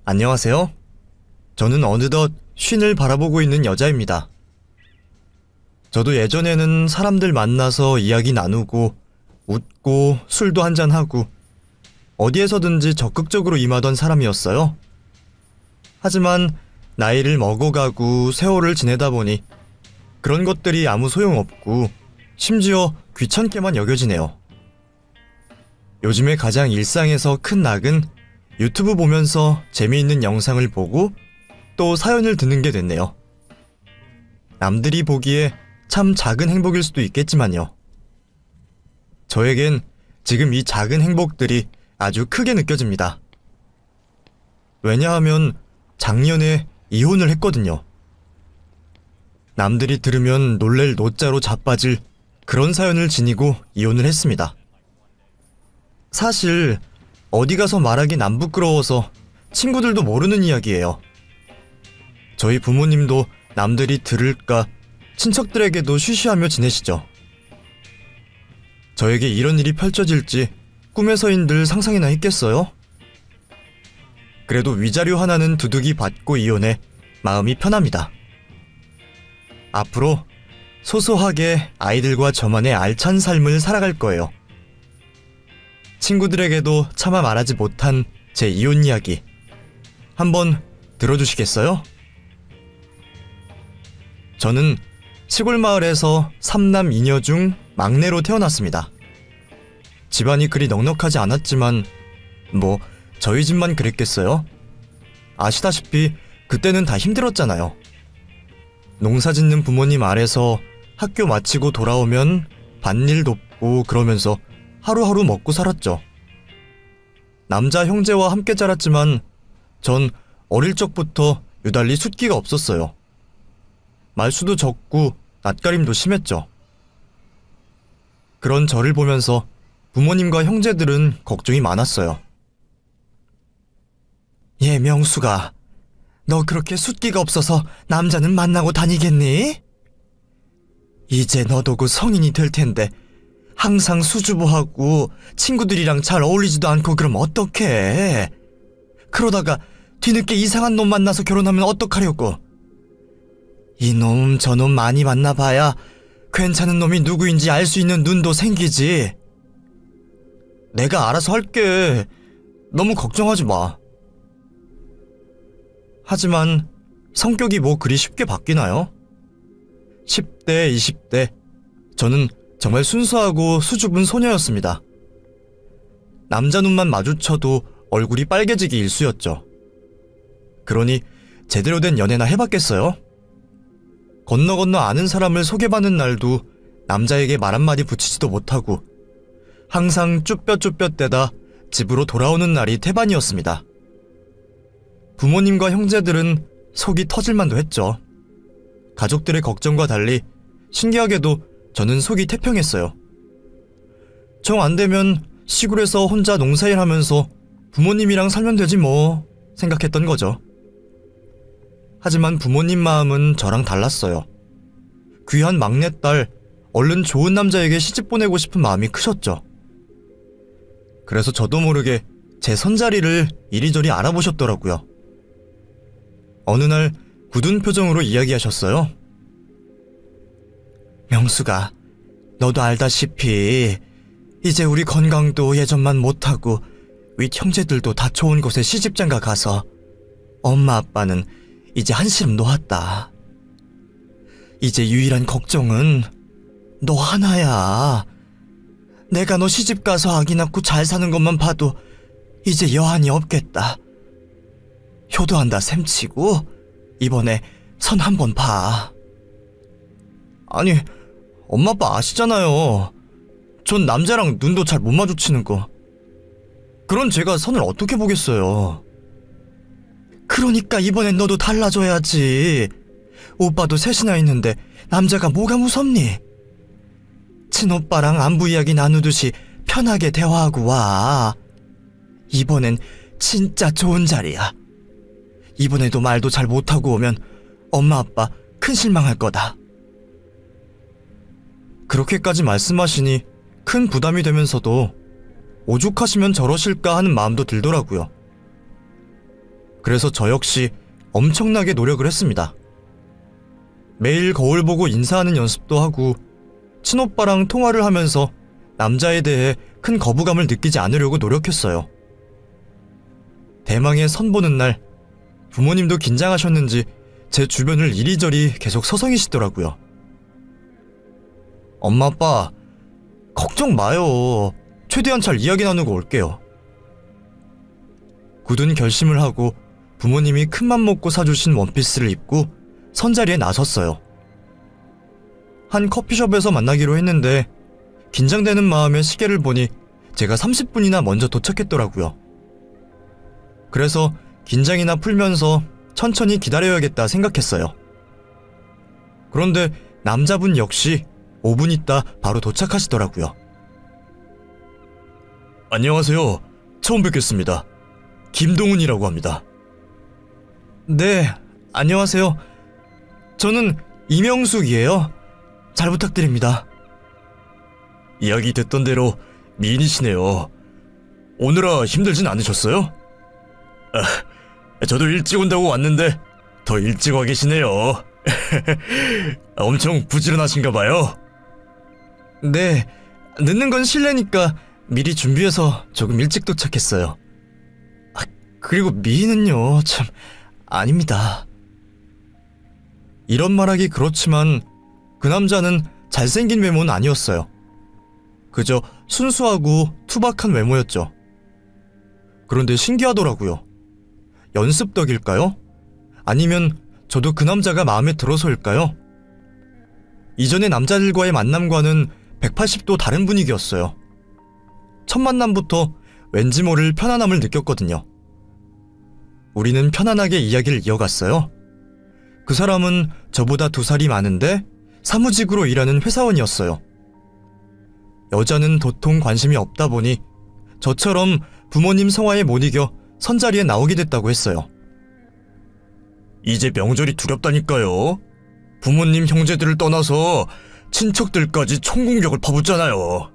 안녕하세요. 저는 어느덧 쉰을 바라보고 있는 여자입니다. 저도 예전에는 사람들 만나서 이야기 나누고 웃고 술도 한잔하고 어디에서든지 적극적으로 임하던 사람이었어요. 하지만 나이를 먹어가고 세월을 지내다 보니 그런 것들이 아무 소용없고 심지어 귀찮게만 여겨지네요. 요즘에 가장 일상에서 큰 낙은 유튜브 보면서 재미있는 영상을 보고 또 사연을 듣는 게 됐네요. 남들이 보기에 참 작은 행복일 수도 있겠지만요. 저에겐 지금 이 작은 행복들이 아주 크게 느껴집니다. 왜냐하면 작년에 이혼을 했거든요. 남들이 들으면 놀랄 노자로 자빠질 그런 사연을 지니고 이혼을 했습니다. 사실 어디 가서 말하긴 안 부끄러워서 친구들도 모르는 이야기예요. 저희 부모님도 남들이 들을까 친척들에게도 쉬쉬하며 지내시죠. 저에게 이런 일이 펼쳐질지 꿈에서인들 상상이나 했겠어요? 그래도 위자료 하나는 두둑이 받고 이혼해 마음이 편합니다. 앞으로 소소하게 아이들과 저만의 알찬 삶을 살아갈 거예요. 친구들에게도 차마 말하지 못한 제 이혼 이야기 한번 들어주시겠어요? 저는 시골 마을에서 3남 2녀 중 막내로 태어났습니다. 집안이 그리 넉넉하지 않았지만 뭐 저희 집만 그랬겠어요? 아시다시피 그때는 다 힘들었잖아요. 농사 짓는 부모님 아래서 학교 마치고 돌아오면 밭일 돕고 그러면서 하루하루 먹고 살았죠. 남자 형제와 함께 자랐지만 전 어릴 적부터 유달리 숫기가 없었어요. 말수도 적고 낯가림도 심했죠. 그런 저를 보면서 부모님과 형제들은 걱정이 많았어요. 얘 명수가 너 그렇게 숫기가 없어서 남자는 만나고 다니겠니? 이제 너도 그 성인이 될 텐데 항상 수줍어하고 친구들이랑 잘 어울리지도 않고 그럼 어떡해? 그러다가 뒤늦게 이상한 놈 만나서 결혼하면 어떡하려고? 이놈 저놈 많이 만나봐야 괜찮은 놈이 누구인지 알 수 있는 눈도 생기지. 내가 알아서 할게. 너무 걱정하지 마. 하지만 성격이 뭐 그리 쉽게 바뀌나요? 10대, 20대 저는 정말 순수하고 수줍은 소녀였습니다. 남자 눈만 마주쳐도 얼굴이 빨개지기 일쑤였죠. 그러니 제대로 된 연애나 해봤겠어요? 건너 아는 사람을 소개받는 날도 남자에게 말 한마디 붙이지도 못하고 항상 쭈뼛쭈뼛대다 집으로 돌아오는 날이 태반이었습니다. 부모님과 형제들은 속이 터질만도 했죠. 가족들의 걱정과 달리 신기하게도 저는 속이 태평했어요. 정 안되면 시골에서 혼자 농사일 하면서 부모님이랑 살면 되지 뭐 생각했던 거죠. 하지만 부모님 마음은 저랑 달랐어요. 귀한 막내딸 얼른 좋은 남자에게 시집 보내고 싶은 마음이 크셨죠. 그래서 저도 모르게 제 손자리를 이리저리 알아보셨더라고요. 어느 날 굳은 표정으로 이야기하셨어요. 명수가 너도 알다시피 이제 우리 건강도 예전만 못하고 윗 형제들도 다 좋은 곳에 시집장가 가서 엄마 아빠는 이제 한시름 놓았다. 이제 유일한 걱정은 너 하나야. 내가 너 시집가서 아기 낳고 잘 사는 것만 봐도 이제 여한이 없겠다. 효도한다 셈치고 이번에 선 한번 봐. 아니 엄마 아빠 아시잖아요. 전 남자랑 눈도 잘 못 마주치는 거. 그런 제가 선을 어떻게 보겠어요. 그러니까 이번엔 너도 달라져야지. 오빠도 셋이나 있는데 남자가 뭐가 무섭니? 친오빠랑 안부 이야기 나누듯이 편하게 대화하고 와. 이번엔 진짜 좋은 자리야. 이번에도 말도 잘 못하고 오면 엄마 아빠 큰 실망할 거다. 그렇게까지 말씀하시니 큰 부담이 되면서도 오죽하시면 저러실까 하는 마음도 들더라고요. 그래서 저 역시 엄청나게 노력을 했습니다. 매일 거울 보고 인사하는 연습도 하고 친오빠랑 통화를 하면서 남자에 대해 큰 거부감을 느끼지 않으려고 노력했어요. 대망의 선보는 날 부모님도 긴장하셨는지 제 주변을 이리저리 계속 서성이시더라고요. 엄마 아빠 걱정 마요. 최대한 잘 이야기 나누고 올게요. 굳은 결심을 하고 부모님이 큰맘 먹고 사주신 원피스를 입고 선자리에 나섰어요. 한 커피숍에서 만나기로 했는데 긴장되는 마음에 시계를 보니 제가 30분이나 먼저 도착했더라고요. 그래서 긴장이나 풀면서 천천히 기다려야겠다 생각했어요. 그런데 남자분 역시 5분 있다 바로 도착하시더라고요. 안녕하세요. 처음 뵙겠습니다. 김동훈이라고 합니다. 네, 안녕하세요. 저는 이명숙이에요. 잘 부탁드립니다. 이야기 듣던 대로 미인이시네요. 오느라 힘들진 않으셨어요? 저도 일찍 온다고 왔는데 더 일찍 와 계시네요. 엄청 부지런하신가 봐요. 네, 늦는 건 실례니까 미리 준비해서 조금 일찍 도착했어요. 그리고 미인은요, 참 아닙니다. 이런 말하기 그렇지만 그 남자는 잘생긴 외모는 아니었어요. 그저 순수하고 투박한 외모였죠. 그런데 신기하더라고요. 연습 덕일까요? 아니면 저도 그 남자가 마음에 들어서일까요? 이전의 남자들과의 만남과는 180도 다른 분위기였어요. 첫 만남부터 왠지 모를 편안함을 느꼈거든요. 우리는 편안하게 이야기를 이어갔어요. 그 사람은 저보다 2살이 많은데 사무직으로 일하는 회사원이었어요. 여자는 도통 관심이 없다 보니 저처럼 부모님 성화에 못 이겨 선자리에 나오게 됐다고 했어요. 이제 명절이 두렵다니까요. 부모님 형제들을 떠나서 친척들까지 총공격을 퍼붓잖아요.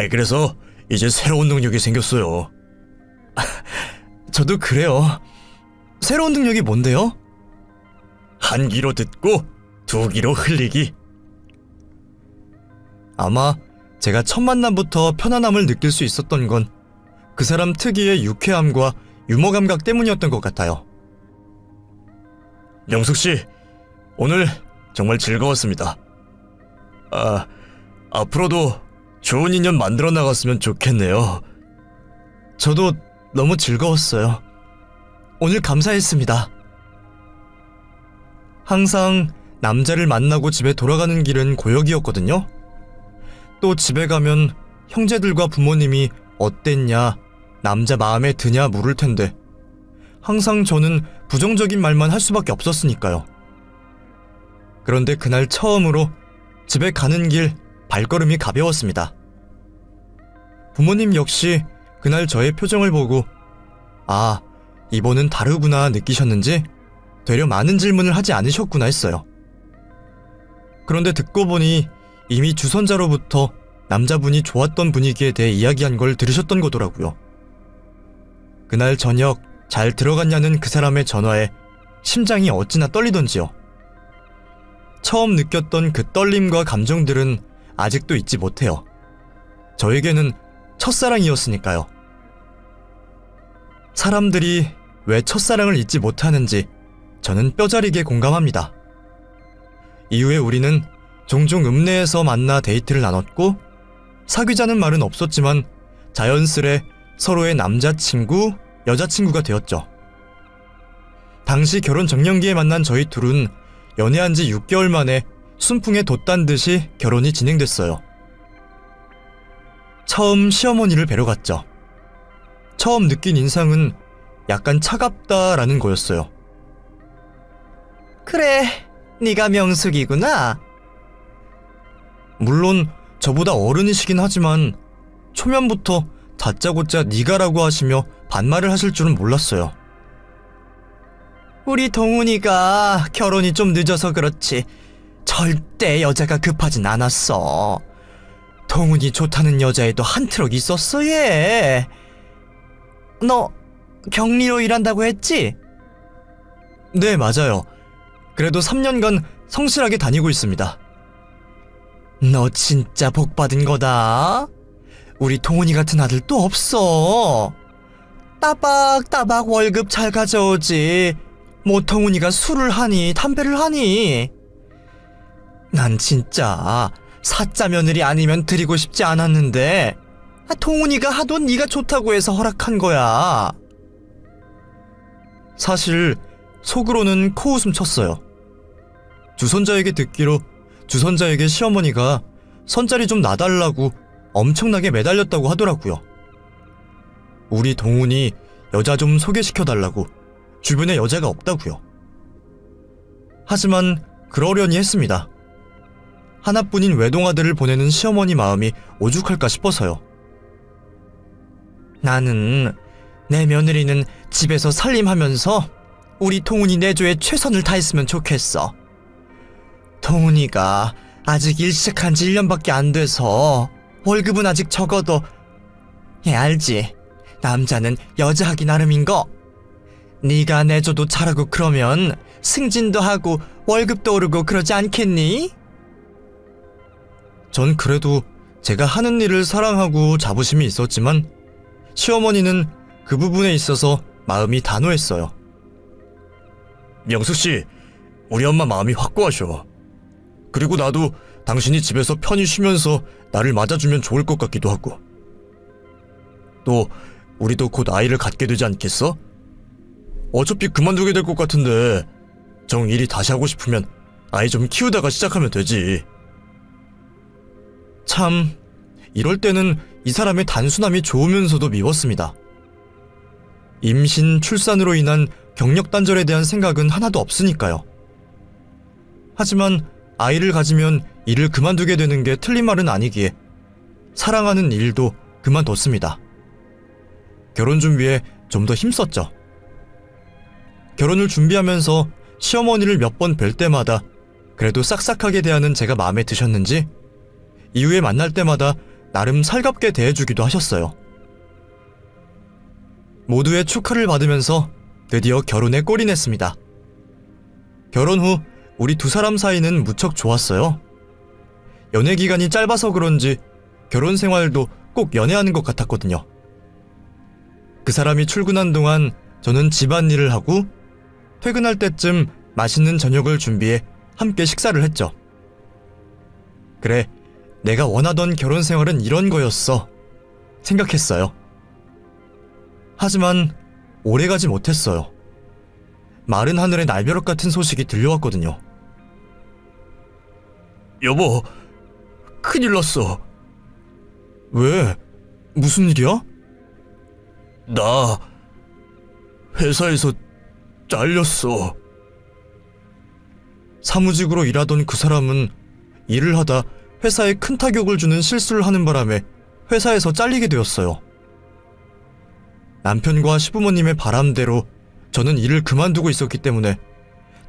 그래서 이제 새로운 능력이 생겼어요. 저도 그래요. 새로운 능력이 뭔데요? 한 귀로 듣고 두 귀로 흘리기. 아마 제가 첫 만남부터 편안함을 느낄 수 있었던 건 그 사람 특유의 유쾌함과 유머 감각 때문이었던 것 같아요. 명숙씨, 오늘 정말 즐거웠습니다. 앞으로도 좋은 인연 만들어 나갔으면 좋겠네요. 저도 너무 즐거웠어요. 오늘 감사했습니다. 항상 남자를 만나고 집에 돌아가는 길은 고역이었거든요. 또 집에 가면 형제들과 부모님이 어땠냐, 남자 마음에 드냐 물을 텐데 항상 저는 부정적인 말만 할 수밖에 없었으니까요. 그런데 그날 처음으로 집에 가는 길 발걸음이 가벼웠습니다. 부모님 역시 그날 저의 표정을 보고 이번은 다르구나 느끼셨는지 되려 많은 질문을 하지 않으셨구나 했어요. 그런데 듣고 보니 이미 주선자로부터 남자분이 좋았던 분위기에 대해 이야기한 걸 들으셨던 거더라고요. 그날 저녁 잘 들어갔냐는 그 사람의 전화에 심장이 어찌나 떨리던지요. 처음 느꼈던 그 떨림과 감정들은 아직도 잊지 못해요. 저에게는 첫사랑이었으니까요. 사람들이 왜 첫사랑을 잊지 못하는지 저는 뼈저리게 공감합니다. 이후에 우리는 종종 읍내에서 만나 데이트를 나눴고 사귀자는 말은 없었지만 자연스레 서로의 남자친구, 여자친구가 되었죠. 당시 결혼 정년기에 만난 저희 둘은 연애한 지 6개월 만에 순풍에 돛단 듯이 결혼이 진행됐어요. 처음 시어머니를 뵈러 갔죠. 처음 느낀 인상은 약간 차갑다라는 거였어요. 그래, 네가 명숙이구나. 물론 저보다 어른이시긴 하지만 초면부터 다짜고짜 네가라고 하시며 반말을 하실 줄은 몰랐어요. 우리 동훈이가 결혼이 좀 늦어서 그렇지 절대 여자가 급하진 않았어. 동훈이 좋다는 여자애도 한 트럭 있었어 얘. 너 격리로 일한다고 했지? 네, 맞아요. 그래도 3년간 성실하게 다니고 있습니다. 너 진짜 복 받은 거다. 우리 동훈이 같은 아들 또 없어. 따박따박 월급 잘 가져오지. 뭐 동훈이가 술을 하니 담배를 하니. 난 진짜 사짜 며느리 아니면 드리고 싶지 않았는데 동훈이가 하도 네가 좋다고 해서 허락한 거야. 사실 속으로는 코웃음 쳤어요. 주선자에게 듣기로 주선자에게 시어머니가 선자리 좀 놔달라고 엄청나게 매달렸다고 하더라고요. 우리 동훈이 여자 좀 소개시켜달라고 주변에 여자가 없다고요. 하지만 그러려니 했습니다. 하나뿐인 외동아들을 보내는 시어머니 마음이 오죽할까 싶어서요. 나는 내 며느리는 집에서 살림하면서 우리 동훈이 내조에 최선을 다했으면 좋겠어. 동훈이가 아직 일 시작한 지 1년밖에 안 돼서 월급은 아직 적어도 얘 알지? 남자는 여자 하기 나름인 거. 네가 내줘도 잘하고 그러면 승진도 하고 월급도 오르고 그러지 않겠니? 전 그래도 제가 하는 일을 사랑하고 자부심이 있었지만 시어머니는 그 부분에 있어서 마음이 단호했어요. 명숙씨, 우리 엄마 마음이 확고하셔. 그리고 나도 당신이 집에서 편히 쉬면서 나를 맞아주면 좋을 것 같기도 하고. 또 우리도 곧 아이를 갖게 되지 않겠어? 어차피 그만두게 될 것 같은데 정 일이 다시 하고 싶으면 아이 좀 키우다가 시작하면 되지. 참, 이럴 때는 이 사람의 단순함이 좋으면서도 미웠습니다. 임신, 출산으로 인한 경력 단절에 대한 생각은 하나도 없으니까요. 하지만 아이를 가지면 일을 그만두게 되는 게 틀린 말은 아니기에 사랑하는 일도 그만뒀습니다. 결혼 준비에 좀 더 힘썼죠. 결혼을 준비하면서 시어머니를 몇 번 뵐 때마다 그래도 싹싹하게 대하는 제가 마음에 드셨는지 이후에 만날 때마다 나름 살갑게 대해주기도 하셨어요. 모두의 축하를 받으면서 드디어 결혼에 골이 냈습니다. 결혼 후 우리 두 사람 사이는 무척 좋았어요. 연애 기간이 짧아서 그런지 결혼 생활도 꼭 연애하는 것 같았거든요. 그 사람이 출근한 동안 저는 집안일을 하고 퇴근할 때쯤 맛있는 저녁을 준비해 함께 식사를 했죠. 그래, 내가 원하던 결혼 생활은 이런 거였어 생각했어요. 하지만 오래가지 못했어요. 마른 하늘의 날벼락 같은 소식이 들려왔거든요. 여보, 큰일 났어. 왜? 무슨 일이야? 나 회사에서 잘렸어. 사무직으로 일하던 그 사람은 일을 하다 회사에 큰 타격을 주는 실수를 하는 바람에 회사에서 잘리게 되었어요. 남편과 시부모님의 바람대로 저는 일을 그만두고 있었기 때문에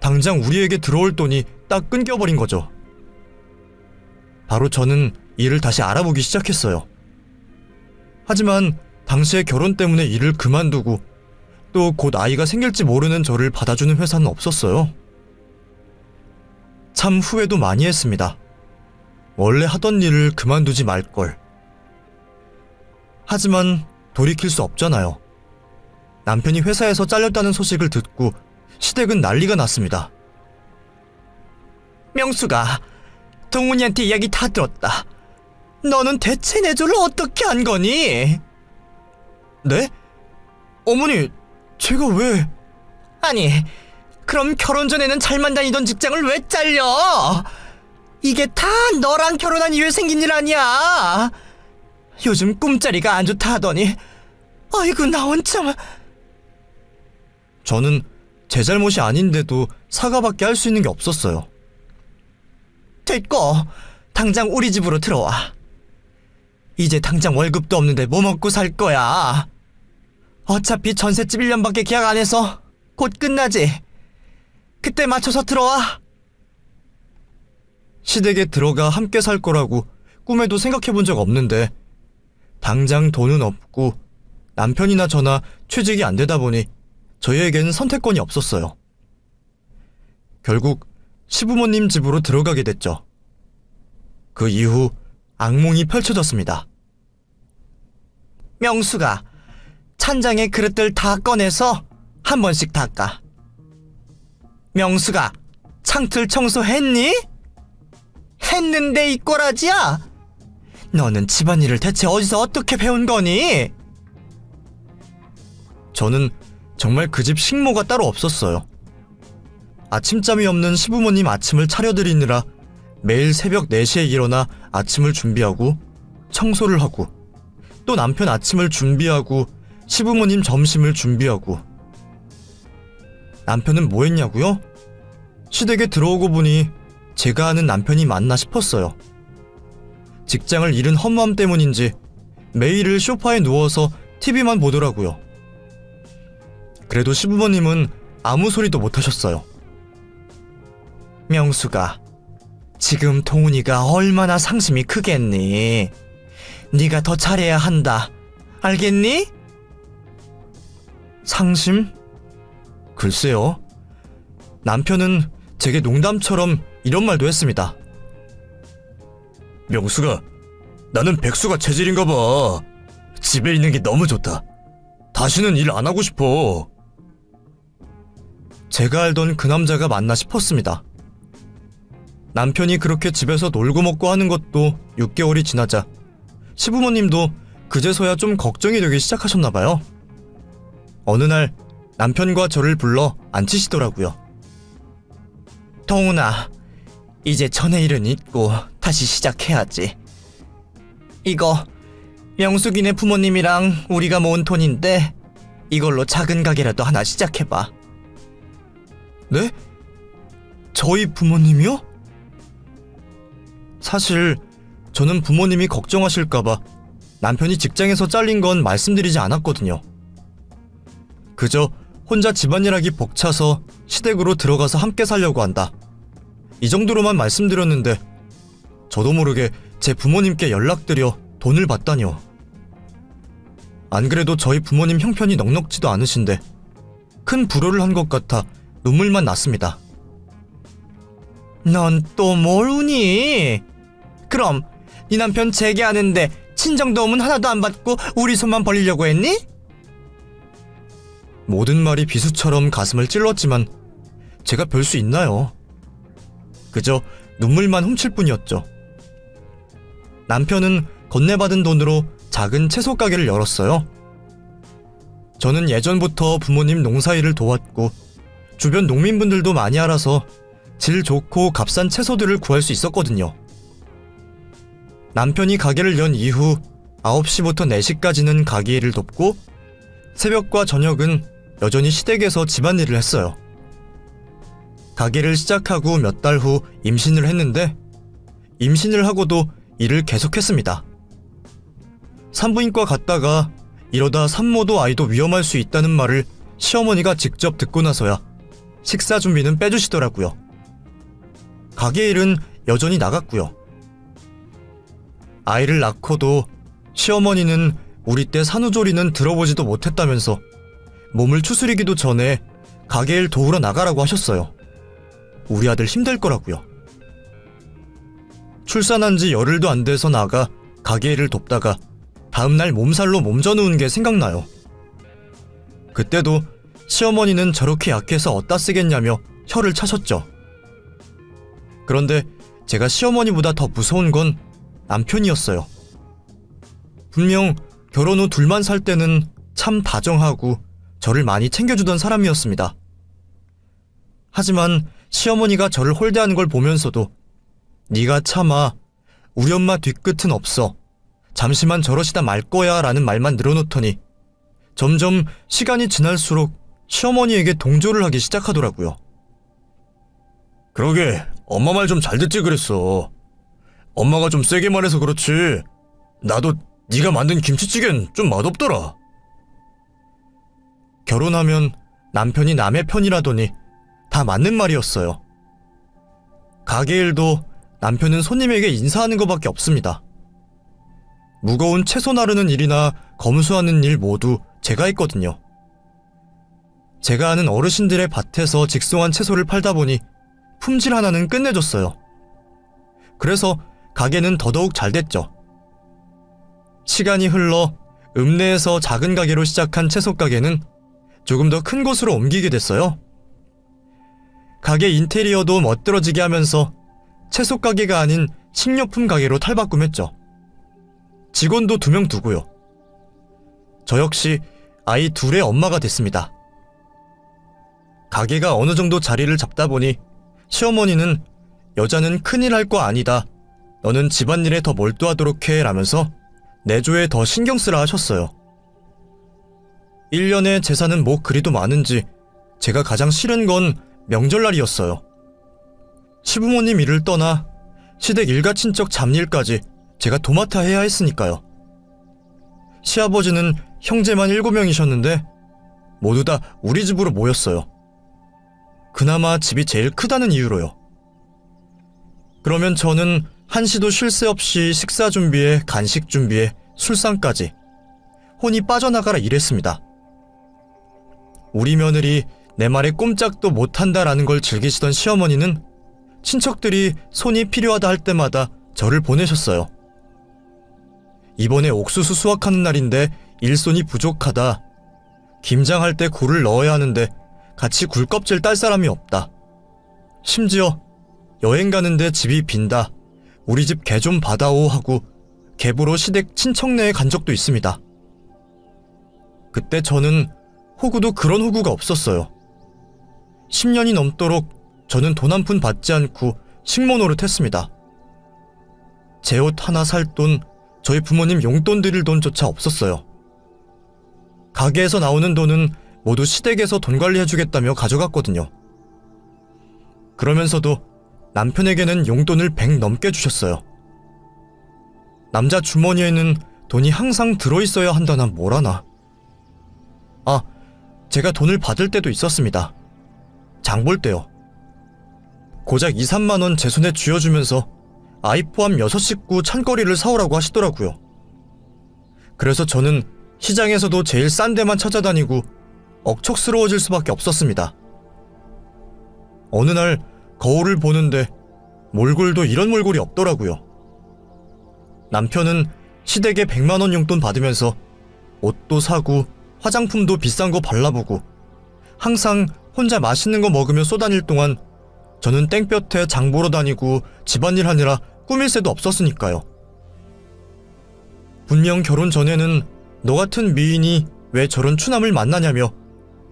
당장 우리에게 들어올 돈이 딱 끊겨버린 거죠. 바로 저는 일을 다시 알아보기 시작했어요. 하지만 당시에 결혼 때문에 일을 그만두고 또 곧 아이가 생길지 모르는 저를 받아주는 회사는 없었어요. 참 후회도 많이 했습니다. 원래 하던 일을 그만두지 말걸. 하지만 돌이킬 수 없잖아요. 남편이 회사에서 잘렸다는 소식을 듣고 시댁은 난리가 났습니다. 명수가 동훈이한테 이야기 다 들었다. 너는 대체 내조를 어떻게 한 거니? 네? 어머니, 제가 왜... 아니, 그럼 결혼 전에는 잘만 다니던 직장을 왜 잘려? 이게 다 너랑 결혼한 이후에 생긴 일 아니야. 요즘 꿈자리가 안 좋다 하더니 아이고 나 혼자... 저는 제 잘못이 아닌데도 사과밖에 할 수 있는 게 없었어요. 됐고, 당장 우리 집으로 들어와. 이제 당장 월급도 없는데 뭐 먹고 살 거야. 어차피 전셋집 1년밖에 계약 안 해서 곧 끝나지. 그때 맞춰서 들어와. 시댁에 들어가 함께 살 거라고 꿈에도 생각해 본 적 없는데 당장 돈은 없고 남편이나 저나 취직이 안 되다 보니 저희에겐 선택권이 없었어요. 결국 시부모님 집으로 들어가게 됐죠. 그 이후 악몽이 펼쳐졌습니다. 명수가 찬장의 그릇들 다 꺼내서 한 번씩 닦아. 명수가 창틀 청소했니? 했는데 이 꼬라지야? 너는 집안일을 대체 어디서 어떻게 배운 거니? 저는 정말 그 집 식모가 따로 없었어요. 아침잠이 없는 시부모님 아침을 차려드리느라 매일 새벽 4시에 일어나 아침을 준비하고 청소를 하고 또 남편 아침을 준비하고 시부모님 점심을 준비하고. 남편은 뭐 했냐고요? 시댁에 들어오고 보니 제가 아는 남편이 맞나 싶었어요. 직장을 잃은 허무함 때문인지 매일을 소파에 누워서 TV만 보더라고요. 그래도 시부모님은 아무 소리도 못 하셨어요. 명수가 지금 동훈이가 얼마나 상심이 크겠니? 네가 더 잘해야 한다. 알겠니? 상심? 글쎄요. 남편은 제게 농담처럼 이런 말도 했습니다. 명수가, 나는 백수가 체질인가 봐. 집에 있는 게 너무 좋다. 다시는 일 안 하고 싶어. 제가 알던 그 남자가 맞나 싶었습니다. 남편이 그렇게 집에서 놀고 먹고 하는 것도 6개월이 지나자 시부모님도 그제서야 좀 걱정이 되기 시작하셨나봐요. 어느 날 남편과 저를 불러 앉히시더라고요. 동훈아, 이제 전에 일은 잊고 다시 시작해야지. 이거 명숙이네 부모님이랑 우리가 모은 돈인데 이걸로 작은 가게라도 하나 시작해봐. 네? 저희 부모님이요? 사실 저는 부모님이 걱정하실까봐 남편이 직장에서 잘린 건 말씀드리지 않았거든요. 그저 혼자 집안일하기 벅차서 시댁으로 들어가서 함께 살려고 한다, 이 정도로만 말씀드렸는데 저도 모르게 제 부모님께 연락드려 돈을 받다니요. 안 그래도 저희 부모님 형편이 넉넉지도 않으신데 큰 불효를 한 것 같아 눈물만 났습니다. 넌 또 뭘 우니? 그럼 네 남편 재개하는데 친정도움은 하나도 안 받고 우리 손만 벌리려고 했니? 모든 말이 비수처럼 가슴을 찔렀지만 제가 별 수 있나요? 그저 눈물만 훔칠 뿐이었죠. 남편은 건네받은 돈으로 작은 채소 가게를 열었어요. 저는 예전부터 부모님 농사일을 도왔고 주변 농민분들도 많이 알아서 질 좋고 값싼 채소들을 구할 수 있었거든요. 남편이 가게를 연 이후 9시부터 4시까지는 가게 일을 돕고 새벽과 저녁은 여전히 시댁에서 집안일을 했어요. 가게를 시작하고 몇 달 후 임신을 했는데 임신을 하고도 일을 계속했습니다. 산부인과 갔다가 이러다 산모도 아이도 위험할 수 있다는 말을 시어머니가 직접 듣고 나서야 식사 준비는 빼주시더라고요. 가게 일은 여전히 나갔고요. 아이를 낳고도 시어머니는 우리 때 산후조리는 들어보지도 못했다면서 몸을 추스리기도 전에 가게 일 도우러 나가라고 하셨어요. 우리 아들 힘들 거라고요. 출산한 지 열흘도 안 돼서 나가 가게 일을 돕다가 다음날 몸살로 몸져누운 게 생각나요. 그때도 시어머니는 저렇게 약해서 어디다 쓰겠냐며 혀를 차셨죠. 그런데 제가 시어머니보다 더 무서운 건 남편이었어요. 분명 결혼 후 둘만 살 때는 참 다정하고 저를 많이 챙겨주던 사람이었습니다. 하지만 시어머니가 저를 홀대하는 걸 보면서도 네가 참아, 우리 엄마 뒤끝은 없어, 잠시만 저러시다 말 거야 라는 말만 늘어놓더니 점점 시간이 지날수록 시어머니에게 동조를 하기 시작하더라고요. 그러게 엄마 말 좀 잘 듣지 그랬어. 엄마가 좀 세게 말해서 그렇지 나도 네가 만든 김치찌개는 좀 맛없더라. 결혼하면 남편이 남의 편이라더니 다 맞는 말이었어요. 가게 일도 남편은 손님에게 인사하는 것밖에 없습니다. 무거운 채소 나르는 일이나 검수하는 일 모두 제가 했거든요. 제가 아는 어르신들의 밭에서 직송한 채소를 팔다 보니 품질 하나는 끝내줬어요. 그래서 가게는 더더욱 잘 됐죠. 시간이 흘러 읍내에서 작은 가게로 시작한 채소 가게는 조금 더 큰 곳으로 옮기게 됐어요. 가게 인테리어도 멋들어지게 하면서 채소 가게가 아닌 식료품 가게로 탈바꿈했죠. 직원도 2명 두고요. 저 역시 아이 2의 엄마가 됐습니다. 가게가 어느 정도 자리를 잡다 보니 시어머니는 여자는 큰일 할 거 아니다. 너는 집안일에 더 몰두하도록 해 라면서 내조에 더 신경 쓰라 하셨어요. 1년에 제사는 뭐 그리도 많은지 제가 가장 싫은 건 명절날이었어요. 시부모님 일을 떠나 시댁 일가친척 잡일까지 제가 도맡아 해야 했으니까요. 시아버지는 형제만 7명이셨는데 모두 다 우리 집으로 모였어요. 그나마 집이 제일 크다는 이유로요. 그러면 저는 한시도 쉴 새 없이 식사 준비에 간식 준비에 술상까지 혼이 빠져나가라 일했습니다. 우리 며느리 내 말에 꼼짝도 못한다라는 걸 즐기시던 시어머니는 친척들이 손이 필요하다 할 때마다 저를 보내셨어요. 이번에 옥수수 수확하는 날인데 일손이 부족하다. 김장할 때 굴을 넣어야 하는데 같이 굴껍질 딸 사람이 없다. 심지어 여행 가는데 집이 빈다. 우리 집 개 좀 받아오 하고 개부로 시댁 친척네에 간 적도 있습니다. 그때 저는 호구도 그런 호구가 없었어요. 10년이 넘도록 저는 돈 한 푼 받지 않고 식모 노릇했습니다. 제 옷 하나 살 돈, 저희 부모님 용돈 드릴 돈조차 없었어요. 가게에서 나오는 돈은 모두 시댁에서 돈 관리해주겠다며 가져갔거든요. 그러면서도 남편에게는 용돈을 100 넘게 주셨어요. 남자 주머니에는 돈이 항상 들어있어야 한다나 뭐라나. 아, 제가 돈을 받을 때도 있었습니다. 장 볼 때요. 고작 2, 3만원 제 손에 쥐어주면서 아이 포함 6식구 찬거리를 사오라고 하시더라고요. 그래서 저는 시장에서도 제일 싼 데만 찾아다니고 억척스러워질 수밖에 없었습니다. 어느 날 거울을 보는데 몰골도 이런 몰골이 없더라고요. 남편은 시댁에 100만원 용돈 받으면서 옷도 사고 화장품도 비싼 거 발라보고 항상 혼자 맛있는 거 먹으며 쏘다닐 동안 저는 땡볕에 장 보러 다니고 집안일 하느라 꾸밀 새도 없었으니까요. 분명 결혼 전에는 너 같은 미인이 왜 저런 추남을 만나냐며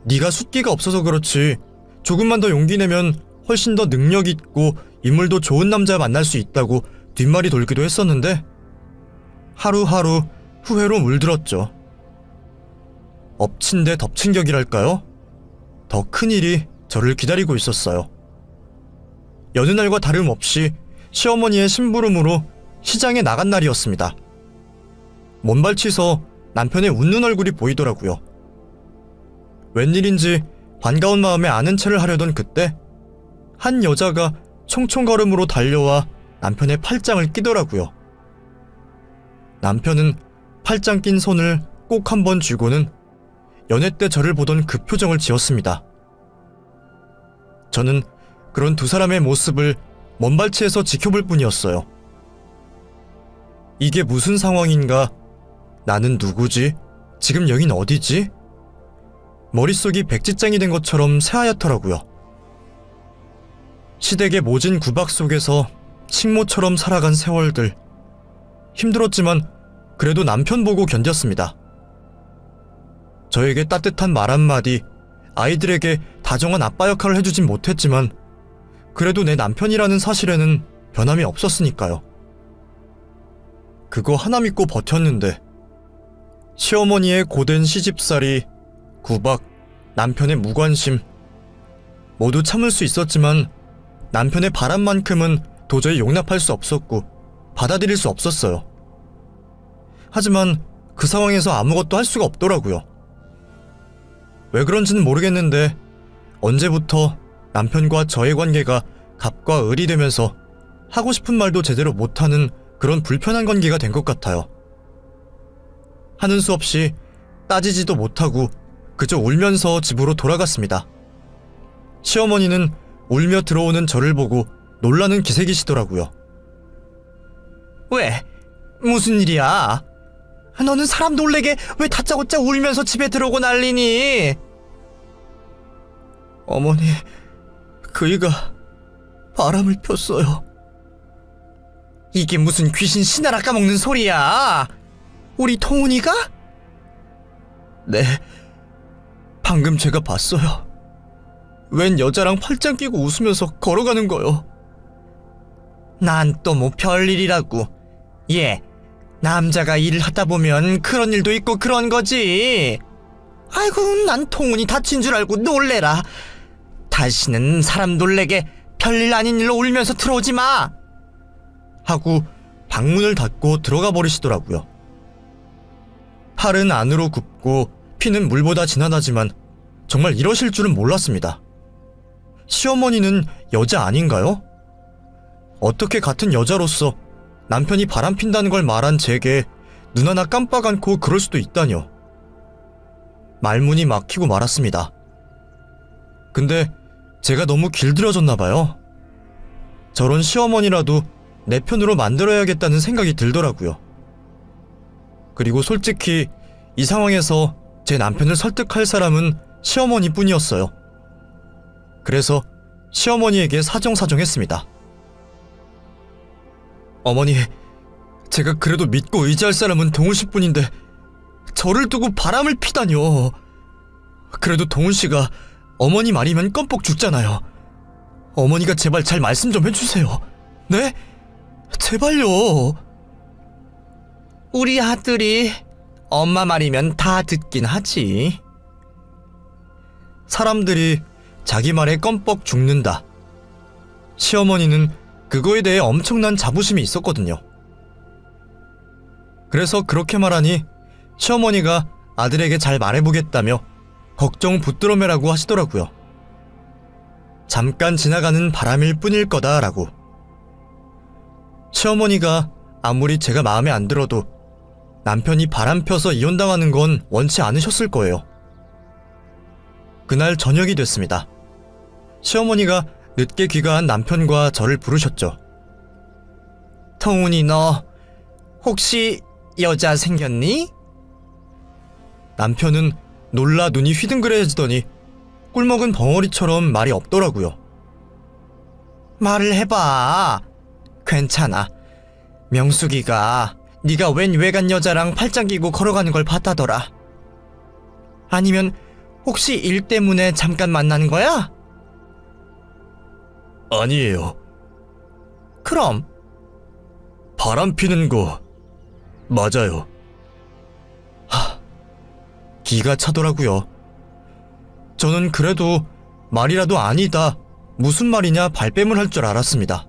네가 숫기가 없어서 그렇지 조금만 더 용기 내면 훨씬 더 능력 있고 인물도 좋은 남자 만날 수 있다고 뒷말이 돌기도 했었는데 하루하루 후회로 물들었죠. 엎친 데 덮친 격이랄까요? 더 큰 일이 저를 기다리고 있었어요. 여느 날과 다름없이 시어머니의 심부름으로 시장에 나간 날이었습니다. 먼발치서 남편의 웃는 얼굴이 보이더라고요. 웬일인지 반가운 마음에 아는 체를 하려던 그때 한 여자가 총총걸음으로 달려와 남편의 팔짱을 끼더라고요. 남편은 팔짱 낀 손을 꼭 한번 쥐고는 연애 때 저를 보던 그 표정을 지었습니다. 저는 그런 두 사람의 모습을 먼발치에서 지켜볼 뿐이었어요. 이게 무슨 상황인가? 나는 누구지? 지금 여긴 어디지? 머릿속이 백지장이 된 것처럼 새하얗더라고요. 시댁의 모진 구박 속에서 식모처럼 살아간 세월들. 힘들었지만 그래도 남편 보고 견뎠습니다. 저에게 따뜻한 말 한마디, 아이들에게 다정한 아빠 역할을 해주진 못했지만 그래도 내 남편이라는 사실에는 변함이 없었으니까요. 그거 하나 믿고 버텼는데 시어머니의 고된 시집살이, 구박, 남편의 무관심 모두 참을 수 있었지만 남편의 바람만큼은 도저히 용납할 수 없었고 받아들일 수 없었어요. 하지만 그 상황에서 아무것도 할 수가 없더라고요. 왜 그런지는 모르겠는데 언제부터 남편과 저의 관계가 갑과 을이 되면서 하고 싶은 말도 제대로 못하는 그런 불편한 관계가 된 것 같아요. 하는 수 없이 따지지도 못하고 그저 울면서 집으로 돌아갔습니다. 시어머니는 울며 들어오는 저를 보고 놀라는 기색이시더라고요. 왜? 무슨 일이야? 너는 사람 놀래게 왜 다짜고짜 울면서 집에 들어오고 난리니? 어머니, 그이가 바람을 폈어요. 이게 무슨 귀신 신하라 까먹는 소리야? 우리 통훈이가? 네, 방금 제가 봤어요. 웬 여자랑 팔짱 끼고 웃으면서 걸어가는 거요. 난 또 뭐 별일이라고. 예, 남자가 일을 하다 보면 그런 일도 있고 그런 거지. 아이고, 난 통훈이 다친 줄 알고 놀래라. 다시는 사람 놀래게 별일 아닌 일로 울면서 들어오지 마! 하고 방문을 닫고 들어가 버리시더라고요. 팔은 안으로 굽고 피는 물보다 진하다지만 정말 이러실 줄은 몰랐습니다. 시어머니는 여자 아닌가요? 어떻게 같은 여자로서 남편이 바람핀다는 걸 말한 제게 눈 하나 깜빡 않고 그럴 수도 있다뇨. 말문이 막히고 말았습니다. 근데 제가 너무 길들여졌나봐요. 저런 시어머니라도 내 편으로 만들어야겠다는 생각이 들더라고요. 그리고 솔직히 이 상황에서 제 남편을 설득할 사람은 시어머니뿐이었어요. 그래서 시어머니에게 사정사정했습니다. 어머니, 제가 그래도 믿고 의지할 사람은 동훈씨 뿐인데 저를 두고 바람을 피다뇨. 그래도 동훈씨가 어머니 말이면 껌뻑 죽잖아요. 어머니가 제발 잘 말씀 좀 해주세요. 네? 제발요. 우리 아들이 엄마 말이면 다 듣긴 하지. 사람들이 자기 말에 껌뻑 죽는다. 시어머니는 그거에 대해 엄청난 자부심이 있었거든요. 그래서 그렇게 말하니 시어머니가 아들에게 잘 말해보겠다며 걱정 붙들어매라고 하시더라고요. 잠깐 지나가는 바람일 뿐일 거다라고. 시어머니가 아무리 제가 마음에 안 들어도 남편이 바람 펴서 이혼당하는 건 원치 않으셨을 거예요. 그날 저녁이 됐습니다. 시어머니가 늦게 귀가한 남편과 저를 부르셨죠. 통훈이, 너 혹시 여자 생겼니? 남편은 놀라 눈이 휘둥그레지더니 꿀먹은 벙어리처럼 말이 없더라고요. 말을 해봐. 괜찮아. 명숙이가 네가 웬 외간 여자랑 팔짱 끼고 걸어가는 걸 봤다더라. 아니면 혹시 일 때문에 잠깐 만난 거야? 아니에요. 그럼? 바람 피는 거 맞아요. 기가 차더라고요. 저는 그래도 말이라도 아니다, 무슨 말이냐 발뺌을 할 줄 알았습니다.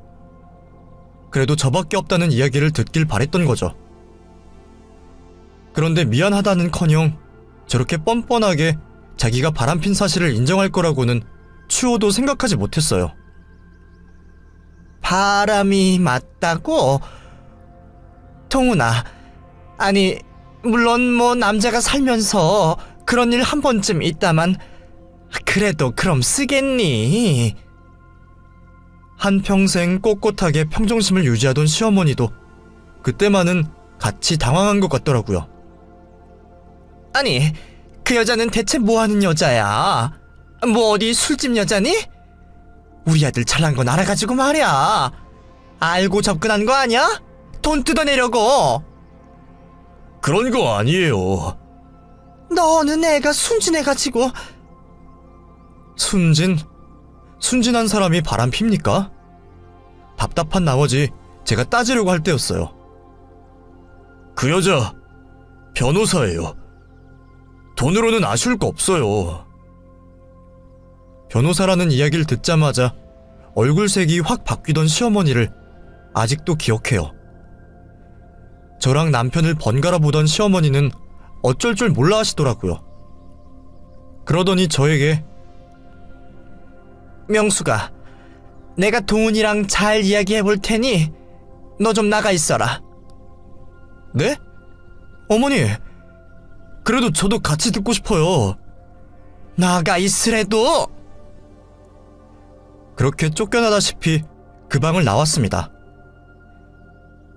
그래도 저밖에 없다는 이야기를 듣길 바랬던 거죠. 그런데 미안하다는커녕 저렇게 뻔뻔하게 자기가 바람핀 사실을 인정할 거라고는 추호도 생각하지 못했어요. 바람이 맞다고? 통훈아, 아니 물론 뭐 남자가 살면서 그런 일 한 번쯤 있다만 그래도 그럼 쓰겠니? 한평생 꼿꼿하게 평정심을 유지하던 시어머니도 그때만은 같이 당황한 것 같더라고요. 아니, 그 여자는 대체 뭐하는 여자야? 뭐 어디 술집 여자니? 우리 아들 잘난 건 알아가지고 말이야. 알고 접근한 거 아니야? 돈 뜯어내려고. 그런 거 아니에요. 너는 애가 순진해가지고. 순진? 순진한 사람이 바람 핍니까? 답답한 나머지 제가 따지려고 할 때였어요. 그 여자 변호사예요. 돈으로는 아쉬울 거 없어요. 변호사라는 이야기를 듣자마자 얼굴색이 확 바뀌던 시어머니를 아직도 기억해요. 저랑 남편을 번갈아 보던 시어머니는 어쩔 줄 몰라 하시더라고요. 그러더니 저에게 명수가, 내가 동훈이랑 잘 이야기해 볼 테니 너 좀 나가 있어라. 네? 어머니, 그래도 저도 같이 듣고 싶어요. 나가 있으래도! 그렇게 쫓겨나다시피 그 방을 나왔습니다.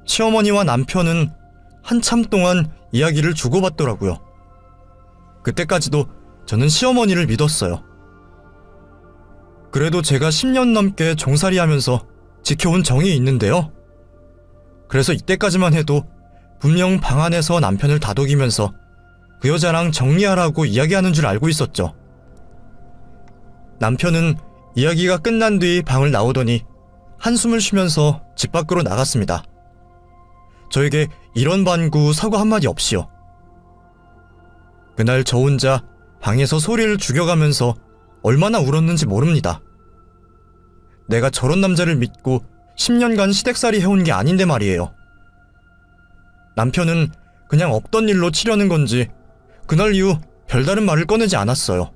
시어머니와 남편은 한참 동안 이야기를 주고받더라고요. 그때까지도 저는 시어머니를 믿었어요. 그래도 제가 10년 넘게 종살이 하면서 지켜온 정이 있는데요. 그래서 이때까지만 해도 분명 방 안에서 남편을 다독이면서 그 여자랑 정리하라고 이야기하는 줄 알고 있었죠. 남편은 이야기가 끝난 뒤 방을 나오더니 한숨을 쉬면서 집 밖으로 나갔습니다. 저에게 이런 반구 사과 한마디 없이요. 그날 저 혼자 방에서 소리를 죽여가면서 얼마나 울었는지 모릅니다. 내가 저런 남자를 믿고 10년간 시댁살이 해온 게 아닌데 말이에요. 남편은 그냥 없던 일로 치려는 건지 그날 이후 별다른 말을 꺼내지 않았어요.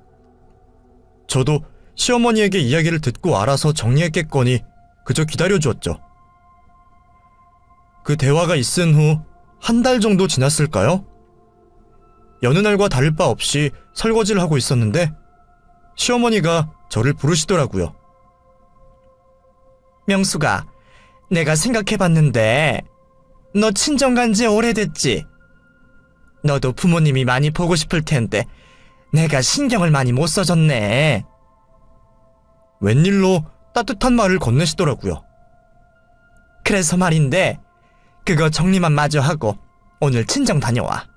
저도 시어머니에게 이야기를 듣고 알아서 정리했겠거니 그저 기다려주었죠. 그 대화가 있은 후 한 달 정도 지났을까요? 여느 날과 다를 바 없이 설거지를 하고 있었는데 시어머니가 저를 부르시더라고요. 명수가, 내가 생각해봤는데 너 친정 간 지 오래됐지? 너도 부모님이 많이 보고 싶을 텐데 내가 신경을 많이 못 써줬네. 웬일로 따뜻한 말을 건네시더라고요. 그래서 말인데 그거 정리만 마저 하고 오늘 친정 다녀와.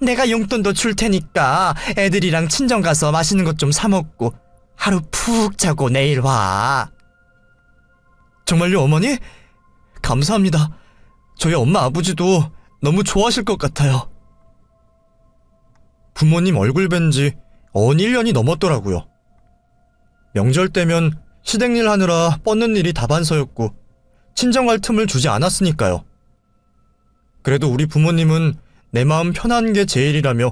내가 용돈도 줄 테니까 애들이랑 친정 가서 맛있는 것 좀 사 먹고 하루 푹 자고 내일 와. 정말요, 어머니? 감사합니다. 저희 엄마 아버지도 너무 좋아하실 것 같아요. 부모님 얼굴 뵌 지 1년이 넘었더라고요. 명절 때면 시댁일 하느라 뻗는 일이 다반서였고 친정 갈 틈을 주지 않았으니까요. 그래도 우리 부모님은 내 마음 편한 게 제일이라며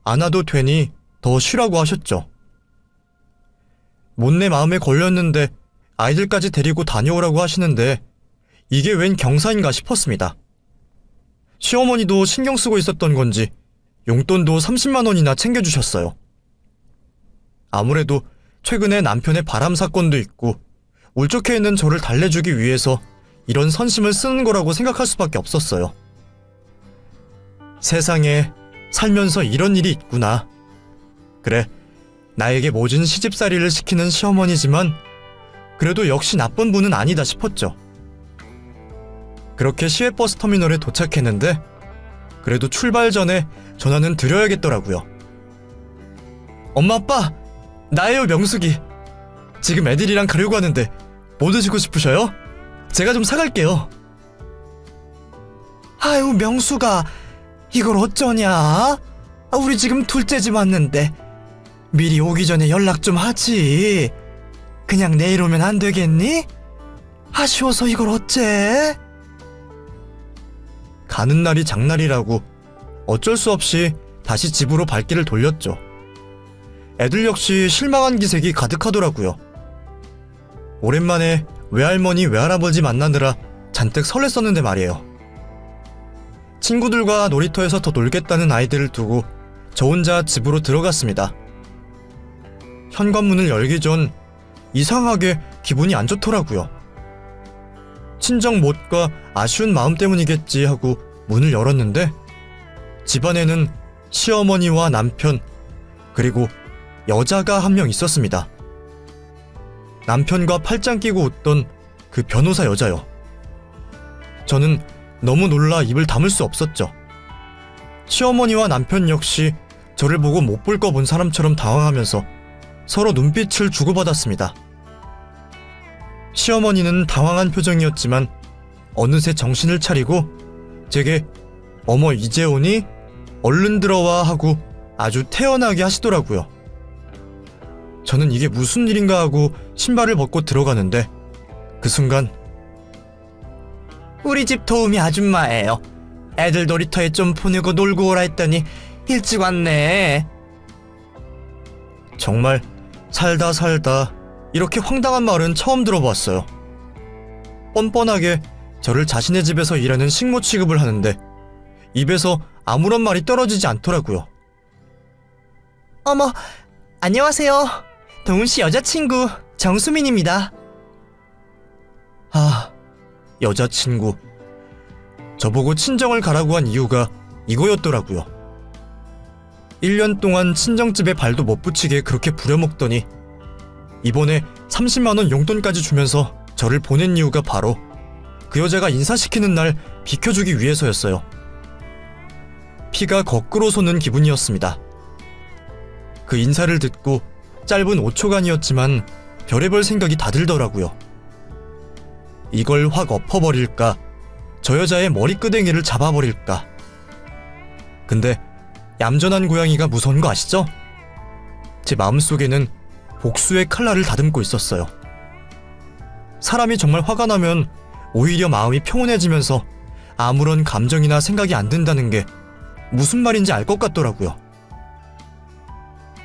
안 와도 되니 더 쉬라고 하셨죠. 못내 마음에 걸렸는데 아이들까지 데리고 다녀오라고 하시는데 이게 웬 경사인가 싶었습니다. 시어머니도 신경 쓰고 있었던 건지 용돈도 30만 원이나 챙겨주셨어요. 아무래도 최근에 남편의 바람 사건도 있고 울적해 있는 저를 달래주기 위해서 이런 선심을 쓰는 거라고 생각할 수밖에 없었어요. 세상에 살면서 이런 일이 있구나. 그래, 나에게 모진 시집살이를 시키는 시어머니지만 그래도 역시 나쁜 분은 아니다 싶었죠. 그렇게 시외버스 터미널에 도착했는데 그래도 출발 전에 전화는 드려야겠더라고요. 엄마 아빠, 나예요, 명숙이. 지금 애들이랑 가려고 하는데 뭐 드시고 싶으셔요? 제가 좀 사갈게요. 아유, 명숙아, 이걸 어쩌냐? 우리 지금 둘째 집 왔는데 미리 오기 전에 연락 좀 하지. 그냥 내일 오면 안 되겠니? 아쉬워서 이걸 어째? 가는 날이 장날이라고 어쩔 수 없이 다시 집으로 발길을 돌렸죠. 애들 역시 실망한 기색이 가득하더라고요. 오랜만에 외할머니 외할아버지 만나느라 잔뜩 설렜었는데 말이에요. 친구들과 놀이터에서 더 놀겠다는 아이들을 두고 저 혼자 집으로 들어갔습니다. 현관문을 열기 전 이상하게 기분이 안 좋더라고요. 친정 못 가 아쉬운 마음 때문이겠지 하고 문을 열었는데 집안에는 시어머니와 남편 그리고 여자가 한 명 있었습니다. 남편과 팔짱 끼고 웃던 그 변호사 여자요. 저는 너무 놀라 입을 다물 수 없었죠. 시어머니와 남편 역시 저를 보고 못 볼 거 본 사람처럼 당황하면서 서로 눈빛을 주고받았습니다. 시어머니는 당황한 표정이었지만 어느새 정신을 차리고 제게 어머 이제 오니? 얼른 들어와 하고 아주 태연하게 하시더라고요. 저는 이게 무슨 일인가 하고 신발을 벗고 들어가는데 그 순간 우리 집 도우미 아줌마예요. 애들 놀이터에 좀 보내고 놀고 오라 했더니 일찍 왔네. 정말 살다 이렇게 황당한 말은 처음 들어봤어요. 뻔뻔하게 저를 자신의 집에서 일하는 식모 취급을 하는데 입에서 아무런 말이 떨어지지 않더라고요. 어머, 안녕하세요. 동훈씨 여자친구 정수민입니다. 아, 여자친구. 저보고 친정을 가라고 한 이유가 이거였더라고요. 1년 동안 친정집에 발도 못 붙이게 그렇게 부려먹더니 이번에 30만원 용돈까지 주면서 저를 보낸 이유가 바로 그 여자가 인사시키는 날 비켜주기 위해서였어요. 피가 거꾸로 솟는 기분이었습니다. 그 인사를 듣고 짧은 5초간이었지만 별의별 생각이 다 들더라고요. 이걸 확 엎어버릴까? 저 여자의 머리끄댕이를 잡아버릴까? 근데 얌전한 고양이가 무서운 거 아시죠? 제 마음속에는 복수의 칼날을 다듬고 있었어요. 사람이 정말 화가 나면 오히려 마음이 평온해지면서 아무런 감정이나 생각이 안 든다는 게 무슨 말인지 알 것 같더라고요.